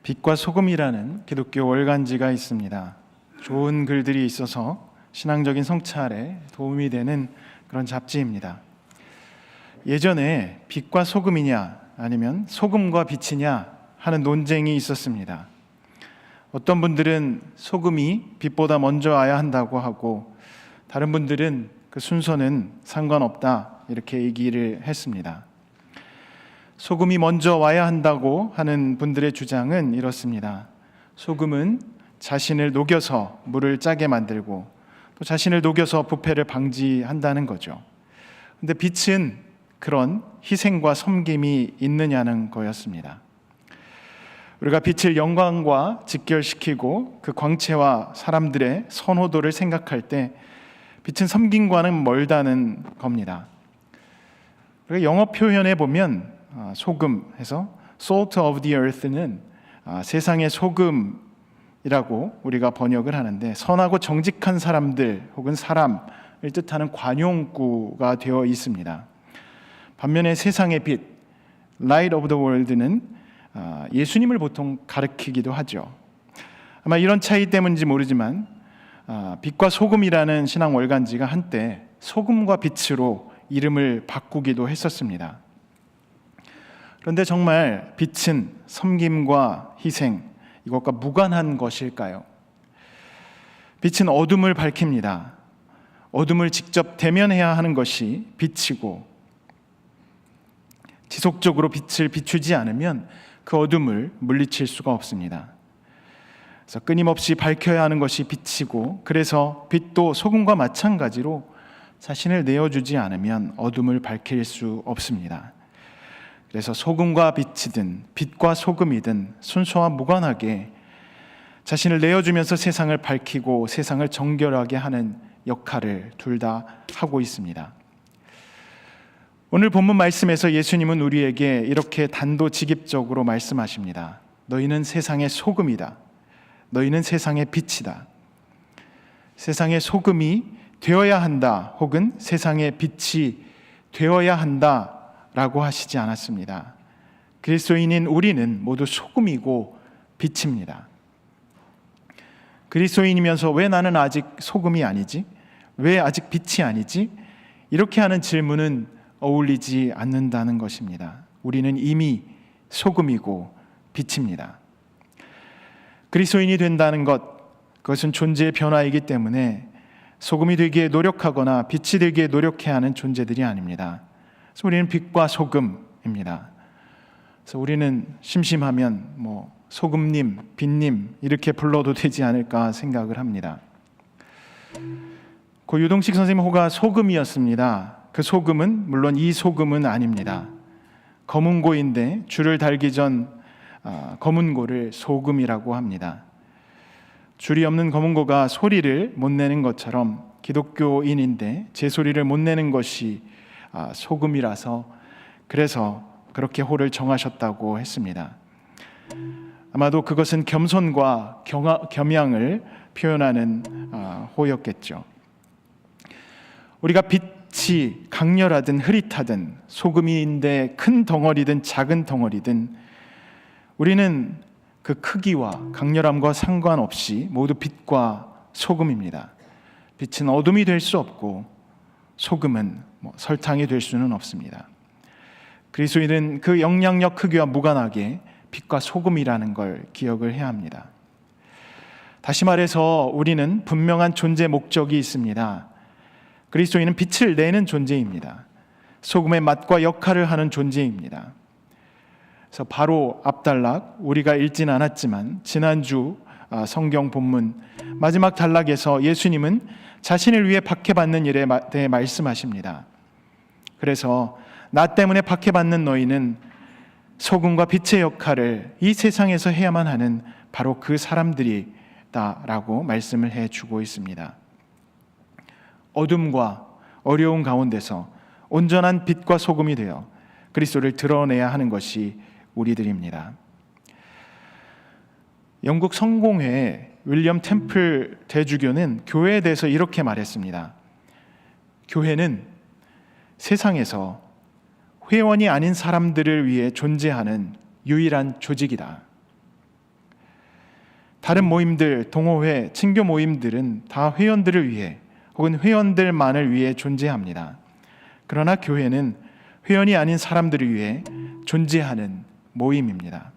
빛과 소금이라는 기독교 월간지가 있습니다. 좋은 글들이 있어서 신앙적인 성찰에 도움이 되는 그런 잡지입니다. 예전에 빛과 소금이냐 아니면 소금과 빛이냐 하는 논쟁이 있었습니다. 어떤 분들은 소금이 빛보다 먼저 와야 한다고 하고, 다른 분들은 그 순서는 상관없다 이렇게 얘기를 했습니다. 소금이 먼저 와야 한다고 하는 분들의 주장은 이렇습니다. 소금은 자신을 녹여서 물을 짜게 만들고 또 자신을 녹여서 부패를 방지한다는 거죠. 그런데 빛은 그런 희생과 섬김이 있느냐는 거였습니다. 우리가 빛을 영광과 직결시키고 그 광채와 사람들의 선호도를 생각할 때 빛은 섬김과는 멀다는 겁니다. 우리가 영어 표현에 보면 소금해서 salt of the earth는 세상의 소금이라고 우리가 번역을 하는데, 선하고 정직한 사람들 혹은 사람을 뜻하는 관용구가 되어 있습니다. 반면에 세상의 빛, light of the world는 예수님을 보통 가리키기도 하죠. 아마 이런 차이 때문인지 모르지만 빛과 소금이라는 신앙 월간지가 한때 소금과 빛으로 이름을 바꾸기도 했었습니다. 그런데 정말 빛은 섬김과 희생, 이것과 무관한 것일까요? 빛은 어둠을 밝힙니다. 어둠을 직접 대면해야 하는 것이 빛이고, 지속적으로 빛을 비추지 않으면 그 어둠을 물리칠 수가 없습니다. 그래서 끊임없이 밝혀야 하는 것이 빛이고, 그래서 빛도 소금과 마찬가지로 자신을 내어주지 않으면 어둠을 밝힐 수 없습니다. 그래서 소금과 빛이든 빛과 소금이든 순서와 무관하게 자신을 내어주면서 세상을 밝히고 세상을 정결하게 하는 역할을 둘 다 하고 있습니다. 오늘 본문 말씀에서 예수님은 우리에게 이렇게 단도직입적으로 말씀하십니다. 너희는 세상의 소금이다. 너희는 세상의 빛이다. 세상의 소금이 되어야 한다, 혹은 세상의 빛이 되어야 한다 라고 하시지 않았습니다. 그리스도인인 우리는 모두 소금이고 빛입니다. 그리스도인이면서 왜 나는 아직 소금이 아니지? 왜 아직 빛이 아니지? 이렇게 하는 질문은 어울리지 않는다는 것입니다. 우리는 이미 소금이고 빛입니다. 그리스도인이 된다는 것, 그것은 존재의 변화이기 때문에 소금이 되기에 노력하거나 빛이 되기에 노력해야 하는 존재들이 아닙니다. 그래서 우리는 빛과 소금입니다. 그래서 우리는 심심하면 소금님, 빛님 이렇게 불러도 되지 않을까 생각을 합니다. 고 유동식 선생님 호가 소금이었습니다. 그 소금은 물론 이 소금은 아닙니다. 검은고인데 줄을 달기 전 검은고를 소금이라고 합니다. 줄이 없는 검은고가 소리를 못 내는 것처럼 기독교인인데 제 소리를 못 내는 것이 소금이라서, 그래서 그렇게 호를 정하셨다고 했습니다. 아마도 그것은 겸손과 겸양을 표현하는 호였겠죠. 우리가 빛이 강렬하든 흐릿하든, 소금인데 큰 덩어리든 작은 덩어리든, 우리는 그 크기와 강렬함과 상관없이 모두 빛과 소금입니다. 빛은 어둠이 될 수 없고 소금은 설탕이 될 수는 없습니다. 그리스도인은 그 영향력 크기와 무관하게 빛과 소금이라는 걸 기억을 해야 합니다. 다시 말해서 우리는 분명한 존재 목적이 있습니다. 그리스도인은 빛을 내는 존재입니다. 소금의 맛과 역할을 하는 존재입니다. 그래서 바로 앞단락, 우리가 읽진 않았지만 지난주 성경 본문 마지막 단락에서 예수님은 자신을 위해 박해받는 일에 대해 말씀하십니다. 그래서 나 때문에 박해받는 너희는 소금과 빛의 역할을 이 세상에서 해야만 하는 바로 그 사람들이다 라고 말씀을 해주고 있습니다. 어둠과 어려운 가운데서 온전한 빛과 소금이 되어 그리스도를 드러내야 하는 것이 우리들입니다. 영국 성공회 윌리엄 템플 대주교는 교회에 대해서 이렇게 말했습니다. 교회는 세상에서 회원이 아닌 사람들을 위해 존재하는 유일한 조직이다. 다른 모임들, 동호회, 친교 모임들은 다 회원들을 위해 혹은 회원들만을 위해 존재합니다. 그러나 교회는 회원이 아닌 사람들을 위해 존재하는 모임입니다.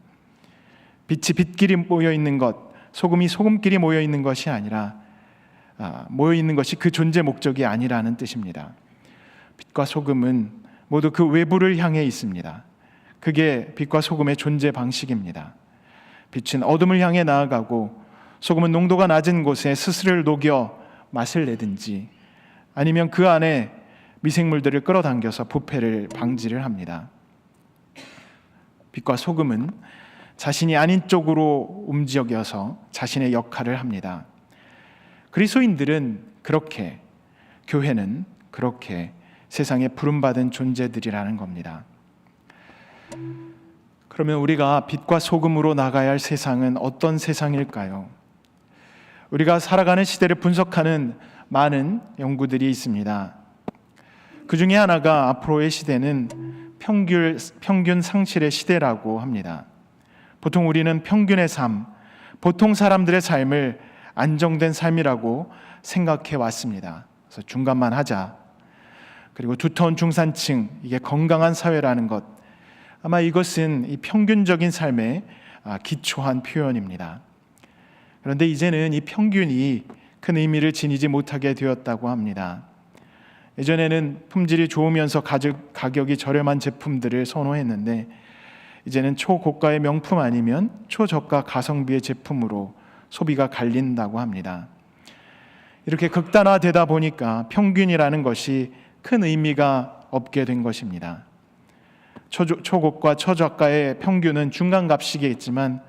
빛이 빛끼리 모여 있는 것, 소금이 소금끼리 모여 있는 것이 아니라 모여 있는 것이 그 존재 목적이 아니라는 뜻입니다. 빛과 소금은 모두 그 외부를 향해 있습니다. 그게 빛과 소금의 존재 방식입니다. 빛은 어둠을 향해 나아가고 소금은 농도가 낮은 곳에 스스로를 녹여 맛을 내든지 아니면 그 안에 미생물들을 끌어당겨서 부패를 방지를 합니다. 빛과 소금은 자신이 아닌 쪽으로 움직여서 자신의 역할을 합니다. 그리스도인들은 그렇게, 교회는 그렇게 세상에 부름받은 존재들이라는 겁니다. 그러면 우리가 빛과 소금으로 나가야 할 세상은 어떤 세상일까요? 우리가 살아가는 시대를 분석하는 많은 연구들이 있습니다. 그 중에 하나가 앞으로의 시대는 평균 상실의 시대라고 합니다. 보통 우리는 평균의 삶, 보통 사람들의 삶을 안정된 삶이라고 생각해 왔습니다. 그래서 중간만 하자. 그리고 두터운 중산층, 이게 건강한 사회라는 것. 아마 이것은 이 평균적인 삶에 기초한 표현입니다. 그런데 이제는 이 평균이 큰 의미를 지니지 못하게 되었다고 합니다. 예전에는 품질이 좋으면서 가격이 저렴한 제품들을 선호했는데 이제는 초고가의 명품 아니면 초저가 가성비의 제품으로 소비가 갈린다고 합니다. 이렇게 극단화되다 보니까 평균이라는 것이 큰 의미가 없게 된 것입니다. 초고가 초저가의 평균은 중간값이겠지만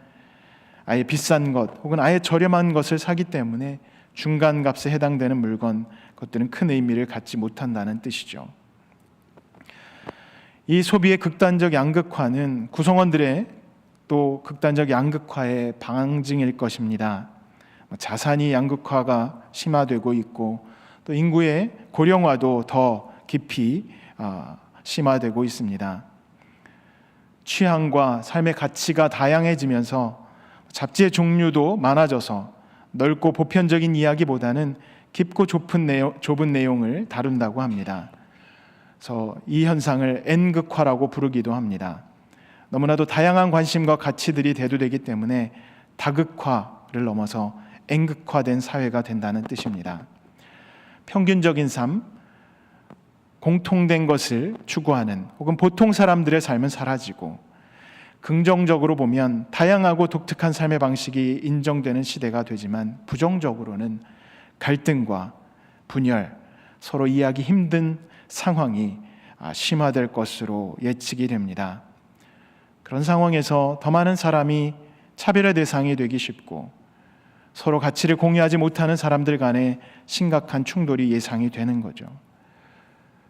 아예 비싼 것 혹은 아예 저렴한 것을 사기 때문에 중간값에 해당되는 물건, 그것들은 큰 의미를 갖지 못한다는 뜻이죠. 이 소비의 극단적 양극화는 구성원들의 또 극단적 양극화의 방증일 것입니다. 자산이 양극화가 심화되고 있고 또 인구의 고령화도 더 깊이 심화되고 있습니다. 취향과 삶의 가치가 다양해지면서 잡지의 종류도 많아져서 넓고 보편적인 이야기보다는 깊고 좁은 내용을 다룬다고 합니다. 그래서 이 현상을 N극화라고 부르기도 합니다. 너무나도 다양한 관심과 가치들이 대두되기 때문에 다극화를 넘어서 N극화된 사회가 된다는 뜻입니다. 평균적인 삶, 공통된 것을 추구하는 혹은 보통 사람들의 삶은 사라지고 긍정적으로 보면 다양하고 독특한 삶의 방식이 인정되는 시대가 되지만 부정적으로는 갈등과 분열, 서로 이해하기 힘든 상황이 심화될 것으로 예측이 됩니다. 그런 상황에서 더 많은 사람이 차별의 대상이 되기 쉽고 서로 가치를 공유하지 못하는 사람들 간에 심각한 충돌이 예상이 되는 거죠.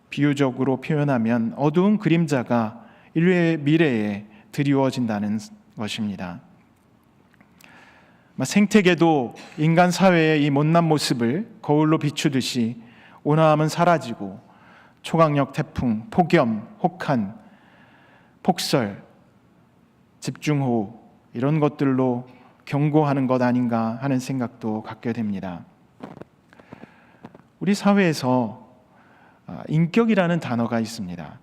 비유적으로 표현하면 어두운 그림자가 인류의 미래에 드리워진다는 것입니다. 생태계도 인간 사회의 이 못난 모습을 거울로 비추듯이 온화함은 사라지고 초강력 태풍, 폭염, 혹한, 폭설, 집중호우 이런 것들로 경고하는 것 아닌가 하는 생각도 갖게 됩니다. 우리 사회에서 인격이라는 단어가 있습니다.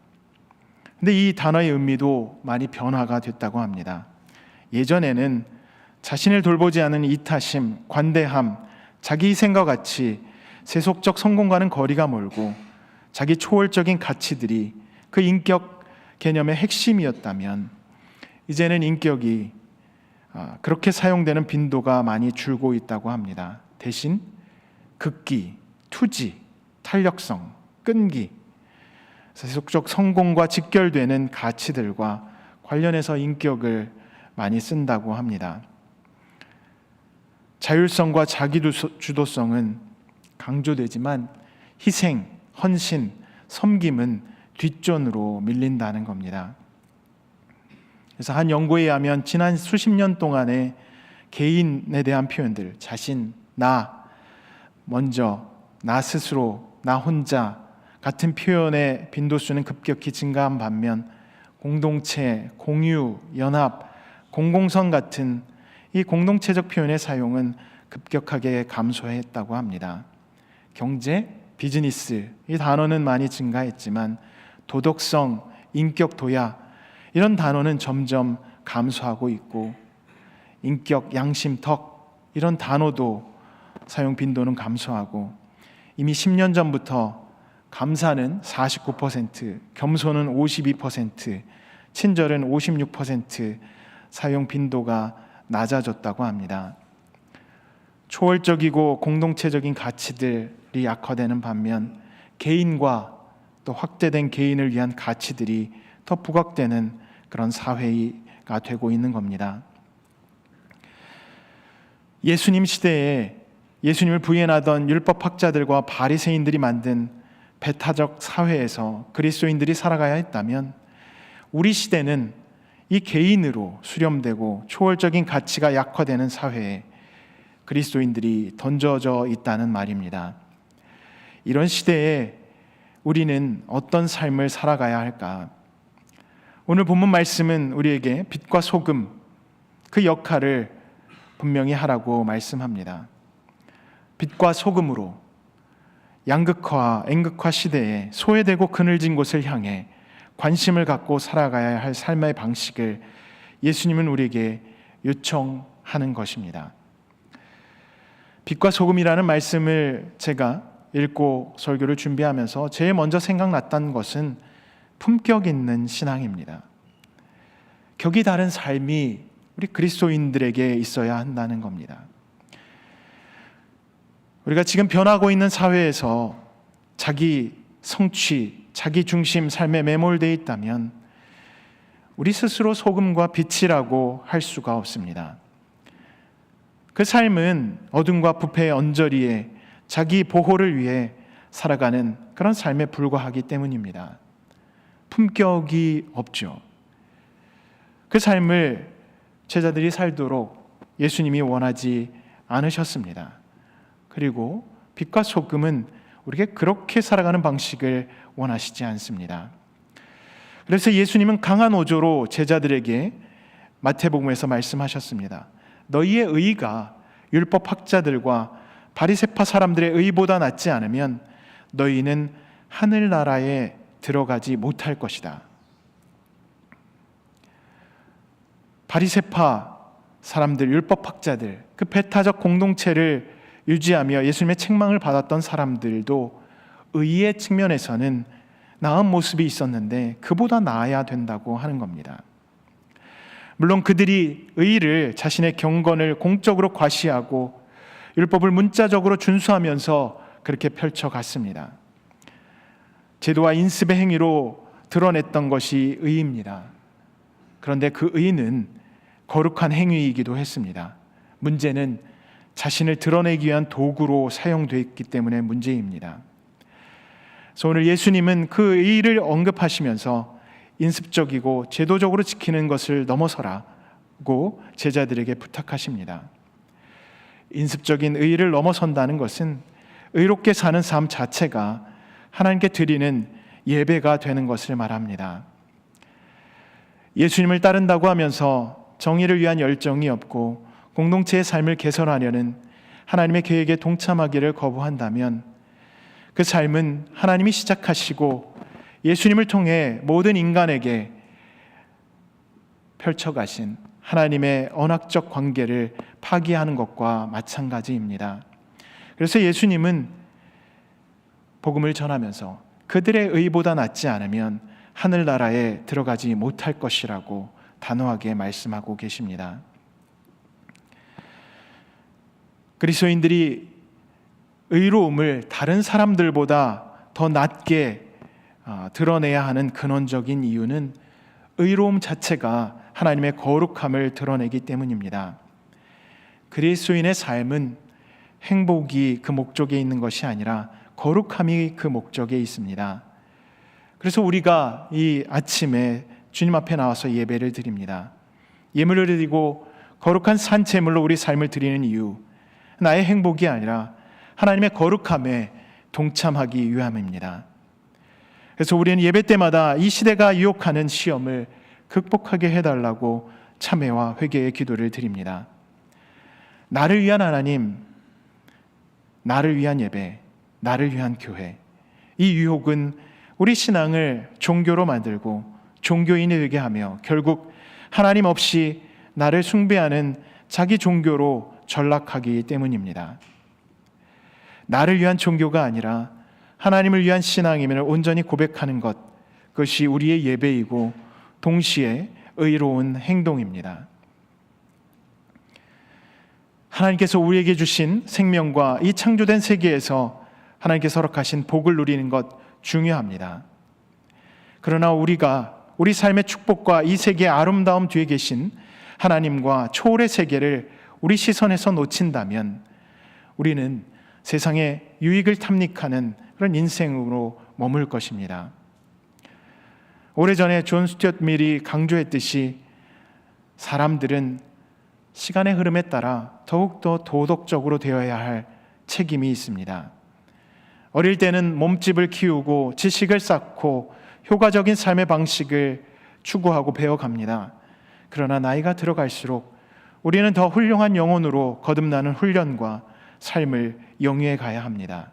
근데 이 단어의 의미도 많이 변화가 됐다고 합니다. 예전에는 자신을 돌보지 않은 이타심, 관대함, 자기 희생과 같이 세속적 성공과는 거리가 멀고 자기 초월적인 가치들이 그 인격 개념의 핵심이었다면 이제는 인격이 그렇게 사용되는 빈도가 많이 줄고 있다고 합니다. 대신 극기, 투지, 탄력성, 끈기, 세속적 성공과 직결되는 가치들과 관련해서 인격을 많이 쓴다고 합니다. 자율성과 자기주도성은 강조되지만 희생, 헌신, 섬김은 뒷전으로 밀린다는 겁니다. 그래서 한 연구에 의하면 지난 수십 년 동안의 개인에 대한 표현들, 자신, 나, 먼저, 나 스스로, 나 혼자 같은 표현의 빈도수는 급격히 증가한 반면 공동체, 공유, 연합, 공공성 같은 이 공동체적 표현의 사용은 급격하게 감소했다고 합니다. 경제, 비즈니스 이 단어는 많이 증가했지만 도덕성, 인격, 도야 이런 단어는 점점 감소하고 있고 인격, 양심, 덕 이런 단어도 사용 빈도는 감소하고 이미 10년 전부터 감사는 49%, 겸손은 52%, 친절은 56% 사용 빈도가 낮아졌다고 합니다. 초월적이고 공동체적인 가치들이 약화되는 반면 개인과 또 확대된 개인을 위한 가치들이 더 부각되는 그런 사회가 되고 있는 겁니다. 예수님 시대에 예수님을 부인하던 율법학자들과 바리새인들이 만든 배타적 사회에서 그리스도인들이 살아가야 했다면 우리 시대는 이 개인으로 수렴되고 초월적인 가치가 약화되는 사회에 그리스도인들이 던져져 있다는 말입니다. 이런 시대에 우리는 어떤 삶을 살아가야 할까? 오늘 본문 말씀은 우리에게 빛과 소금 그 역할을 분명히 하라고 말씀합니다. 빛과 소금으로 양극화, N극화 시대에 소외되고 그늘진 곳을 향해 관심을 갖고 살아가야 할 삶의 방식을 예수님은 우리에게 요청하는 것입니다. 빛과 소금이라는 말씀을 제가 읽고 설교를 준비하면서 제일 먼저 생각났던 것은 품격 있는 신앙입니다. 격이 다른 삶이 우리 그리스도인들에게 있어야 한다는 겁니다. 우리가 지금 변하고 있는 사회에서 자기 성취, 자기 중심 삶에 매몰되어 있다면 우리 스스로 소금과 빛이라고 할 수가 없습니다. 그 삶은 어둠과 부패의 언저리에 자기 보호를 위해 살아가는 그런 삶에 불과하기 때문입니다. 품격이 없죠. 그 삶을 제자들이 살도록 예수님이 원하지 않으셨습니다. 그리고 빛과 소금은 우리에게 그렇게 살아가는 방식을 원하시지 않습니다. 그래서 예수님은 강한 어조로 제자들에게 마태복음에서 말씀하셨습니다. 너희의 의가 율법학자들과 바리새파 사람들의 의보다 낫지 않으면 너희는 하늘나라에 들어가지 못할 것이다. 바리새파 사람들, 율법학자들, 그 배타적 공동체를 유지하며 예수님의 책망을 받았던 사람들도 의의 측면에서는 나은 모습이 있었는데 그보다 나아야 된다고 하는 겁니다. 물론 그들이 의를, 자신의 경건을 공적으로 과시하고 율법을 문자적으로 준수하면서 그렇게 펼쳐갔습니다. 제도와 인습의 행위로 드러냈던 것이 의입니다. 그런데 그 의는 거룩한 행위이기도 했습니다. 문제는 자신을 드러내기 위한 도구로 사용됐기 때문에 문제입니다. 그래서 오늘 예수님은 그 의를 언급하시면서 인습적이고 제도적으로 지키는 것을 넘어서라고 제자들에게 부탁하십니다. 인습적인 의를 넘어선다는 것은 의롭게 사는 삶 자체가 하나님께 드리는 예배가 되는 것을 말합니다. 예수님을 따른다고 하면서 정의를 위한 열정이 없고 공동체의 삶을 개선하려는 하나님의 계획에 동참하기를 거부한다면 그 삶은 하나님이 시작하시고 예수님을 통해 모든 인간에게 펼쳐가신 하나님의 언약적 관계를 파기하는 것과 마찬가지입니다. 그래서 예수님은 복음을 전하면서 그들의 의보다 낫지 않으면 하늘나라에 들어가지 못할 것이라고 단호하게 말씀하고 계십니다. 그리스도인들이 의로움을 다른 사람들보다 더 낮게 드러내야 하는 근원적인 이유는 의로움 자체가 하나님의 거룩함을 드러내기 때문입니다. 그리스도인의 삶은 행복이 그 목적에 있는 것이 아니라 거룩함이 그 목적에 있습니다. 그래서 우리가 이 아침에 주님 앞에 나와서 예배를 드립니다. 예물을 드리고 거룩한 산 제물로 우리 삶을 드리는 이유, 나의 행복이 아니라 하나님의 거룩함에 동참하기 위함입니다. 그래서 우리는 예배 때마다 이 시대가 유혹하는 시험을 극복하게 해달라고 참회와 회개의 기도를 드립니다. 나를 위한 하나님, 나를 위한 예배, 나를 위한 교회. 이 유혹은 우리 신앙을 종교로 만들고 종교인이 되게 하며 결국 하나님 없이 나를 숭배하는 자기 종교로 전락하기 때문입니다. 나를 위한 종교가 아니라 하나님을 위한 신앙임을 온전히 고백하는 것, 그것이 우리의 예배이고 동시에 의로운 행동입니다. 하나님께서 우리에게 주신 생명과 이 창조된 세계에서 하나님께서 허락하신 복을 누리는 것 중요합니다. 그러나 우리 삶의 축복과 이 세계의 아름다움 뒤에 계신 하나님과 초월의 세계를 우리 시선에서 놓친다면 우리는 세상의 유익을 탐닉하는 그런 인생으로 머물 것입니다. 오래전에 존 스튜어트 밀이 강조했듯이 사람들은 시간의 흐름에 따라 더욱더 도덕적으로 되어야 할 책임이 있습니다. 어릴 때는 몸집을 키우고 지식을 쌓고 효과적인 삶의 방식을 추구하고 배워갑니다. 그러나 나이가 들어갈수록 우리는 더 훌륭한 영혼으로 거듭나는 훈련과 삶을 영위해 가야 합니다.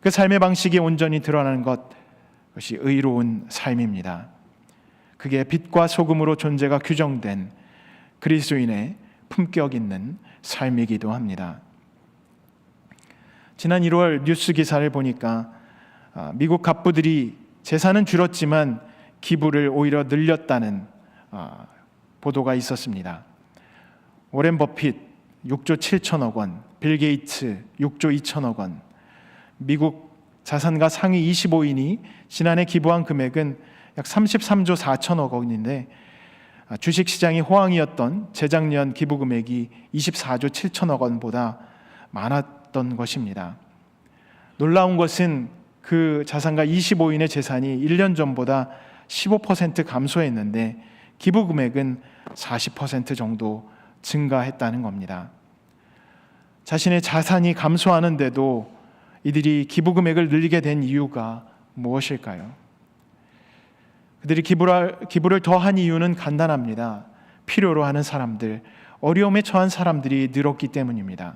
그 삶의 방식이 온전히 드러나는 그것이 의로운 삶입니다. 그게 빛과 소금으로 존재가 규정된 그리스도인의 품격 있는 삶이기도 합니다. 지난 1월 뉴스 기사를 보니까 미국 갑부들이 재산은 줄었지만 기부를 오히려 늘렸다는 보도가 있었습니다. 오렌 버핏 6조 7천억 원, 빌 게이츠 6조 2천억 원, 미국 자산가 상위 25인이 지난해 기부한 금액은 약 33조 4천억 원인데 주식시장이 호황이었던 재작년 기부 금액이 24조 7천억 원보다 많았던 것입니다. 놀라운 것은 그 자산가 25인의 재산이 1년 전보다 15% 감소했는데 기부 금액은 40% 정도 증가했다는 겁니다. 자신의 자산이 감소하는데도 이들이 기부 금액을 늘리게 된 이유가 무엇일까요? 그들이 기부를 더한 이유는 간단합니다. 필요로 하는 사람들, 어려움에 처한 사람들이 늘었기 때문입니다.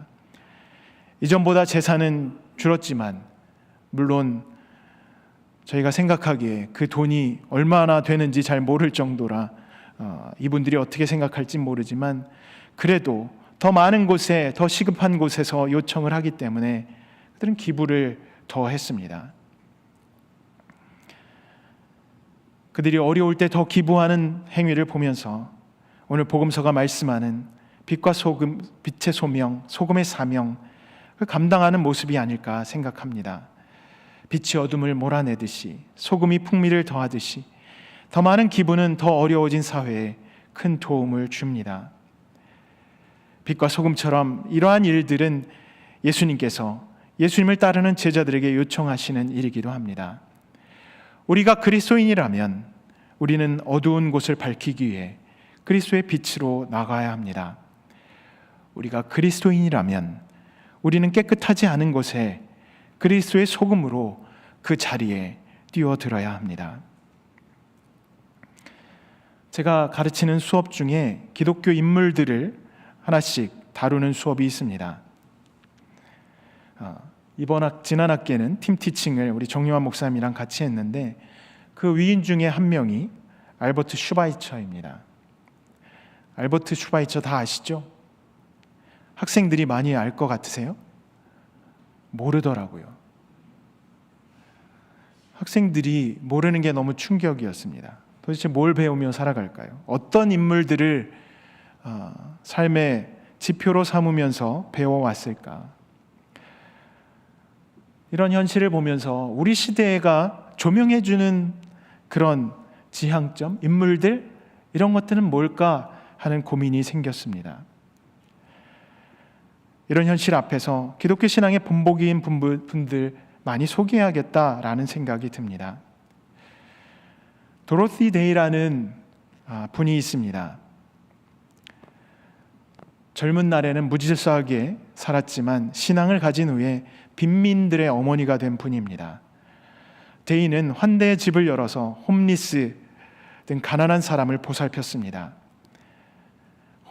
이전보다 재산은 줄었지만 물론 저희가 생각하기에 그 돈이 얼마나 되는지 잘 모를 정도라 이분들이 어떻게 생각할지 모르지만 그래도 더 많은 곳에, 더 시급한 곳에서 요청을 하기 때문에 그들은 기부를 더 했습니다. 그들이 어려울 때 더 기부하는 행위를 보면서 오늘 복음서가 말씀하는 빛과 소금, 빛의 소명, 소금의 사명, 그 감당하는 모습이 아닐까 생각합니다. 빛이 어둠을 몰아내듯이 소금이 풍미를 더하듯이 더 많은 기부는 더 어려워진 사회에 큰 도움을 줍니다. 빛과 소금처럼 이러한 일들은 예수님께서 예수님을 따르는 제자들에게 요청하시는 일이기도 합니다. 우리가 그리스도인이라면 우리는 어두운 곳을 밝히기 위해 그리스도의 빛으로 나가야 합니다. 우리가 그리스도인이라면 우리는 깨끗하지 않은 곳에 그리스도의 소금으로 그 자리에 뛰어들어야 합니다. 제가 가르치는 수업 중에 기독교 인물들을 하나씩 다루는 수업이 있습니다. 지난 학기에는 팀 티칭을 우리 정유환 목사님이랑 같이 했는데 그 위인 중에 한 명이 알버트 슈바이처입니다. 알버트 슈바이처 다 아시죠? 학생들이 많이 알 것 같으세요? 모르더라고요. 학생들이 모르는 게 너무 충격이었습니다. 도대체 뭘 배우며 살아갈까요? 어떤 인물들을 삶의 지표로 삼으면서 배워왔을까? 이런 현실을 보면서 우리 시대가 조명해주는 그런 지향점, 인물들, 이런 것들은 뭘까 하는 고민이 생겼습니다. 이런 현실 앞에서 기독교 신앙의 본보기인 분들 많이 소개해야겠다라는 생각이 듭니다. 도로시 데이라는 분이 있습니다. 젊은 날에는 무질서하게 살았지만 신앙을 가진 후에 빈민들의 어머니가 된 분입니다. 데이는 환대의 집을 열어서 홈리스 등 가난한 사람을 보살폈습니다.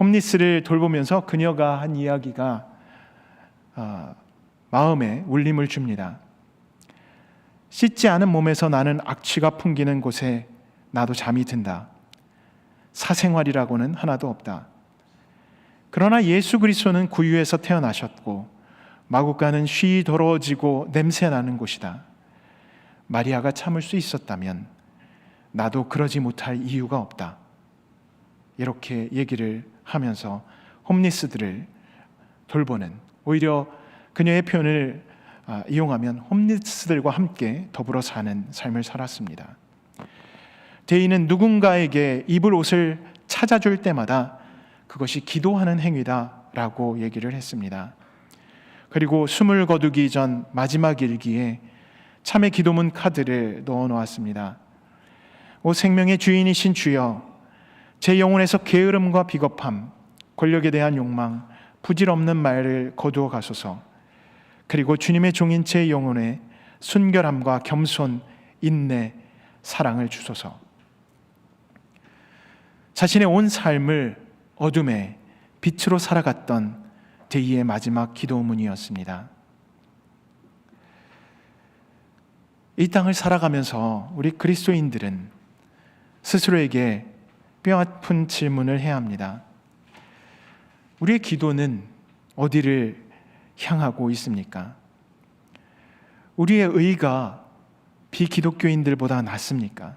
홈리스를 돌보면서 그녀가 한 이야기가 마음에 울림을 줍니다. 씻지 않은 몸에서 나는 악취가 풍기는 곳에 나도 잠이 든다. 사생활이라고는 하나도 없다. 그러나 예수 그리스도는 구유에서 태어나셨고 마구간은 쉬이 더러워지고 냄새나는 곳이다. 마리아가 참을 수 있었다면 나도 그러지 못할 이유가 없다. 이렇게 얘기를 하면서 홈리스들을 돌보는, 오히려 그녀의 표현을 이용하면 홈리스들과 함께 더불어 사는 삶을 살았습니다. 대인은 누군가에게 입을 옷을 찾아줄 때마다 그것이 기도하는 행위다라고 얘기를 했습니다. 그리고 숨을 거두기 전 마지막 일기에 참회 기도문 카드를 넣어 놓았습니다. 오 생명의 주인이신 주여, 제 영혼에서 게으름과 비겁함, 권력에 대한 욕망, 부질없는 말을 거두어 가소서. 그리고 주님의 종인 제 영혼에 순결함과 겸손, 인내, 사랑을 주소서. 자신의 온 삶을 어둠에 빛으로 살아갔던 데이의 마지막 기도문이었습니다. 이 땅을 살아가면서 우리 그리스도인들은 스스로에게 뼈아픈 질문을 해야 합니다. 우리의 기도는 어디를 향하고 있습니까? 우리의 의가 비기독교인들보다 낫습니까?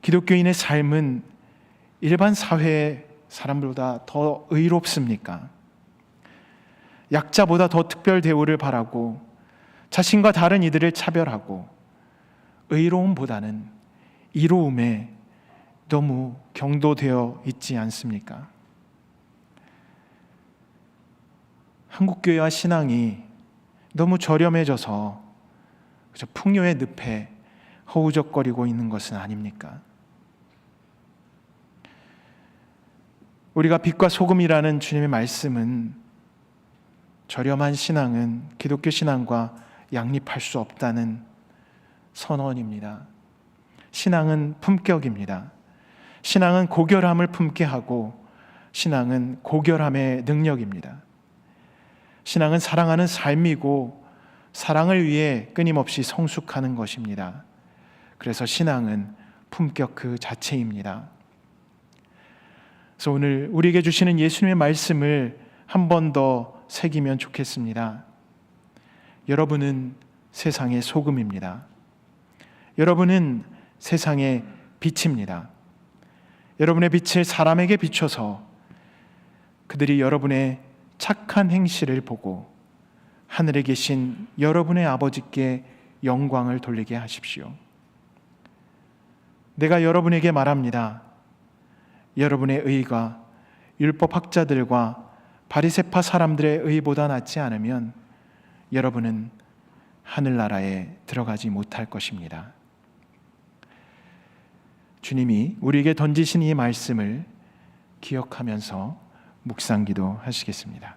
기독교인의 삶은 일반 사회의 사람들보다 더 의롭습니까? 약자보다 더 특별 대우를 바라고 자신과 다른 이들을 차별하고 의로움보다는 이로움에 너무 경도되어 있지 않습니까? 한국교회와 신앙이 너무 저렴해져서 풍요의 늪에 허우적거리고 있는 것은 아닙니까? 우리가 빛과 소금이라는 주님의 말씀은 저렴한 신앙은 기독교 신앙과 양립할 수 없다는 선언입니다. 신앙은 품격입니다. 신앙은 고결함을 품게 하고 신앙은 고결함의 능력입니다. 신앙은 사랑하는 삶이고 사랑을 위해 끊임없이 성숙하는 것입니다. 그래서 신앙은 품격 그 자체입니다. 그래서 오늘 우리에게 주시는 예수님의 말씀을 한 번 더 새기면 좋겠습니다. 여러분은 세상의 소금입니다. 여러분은 세상의 빛입니다. 여러분의 빛을 사람에게 비춰서 그들이 여러분의 착한 행실을 보고 하늘에 계신 여러분의 아버지께 영광을 돌리게 하십시오. 내가 여러분에게 말합니다. 여러분의 의가 율법학자들과 바리새파 사람들의 의보다 낫지 않으면 여러분은 하늘나라에 들어가지 못할 것입니다. 주님이 우리에게 던지신 이 말씀을 기억하면서 묵상기도 하시겠습니다.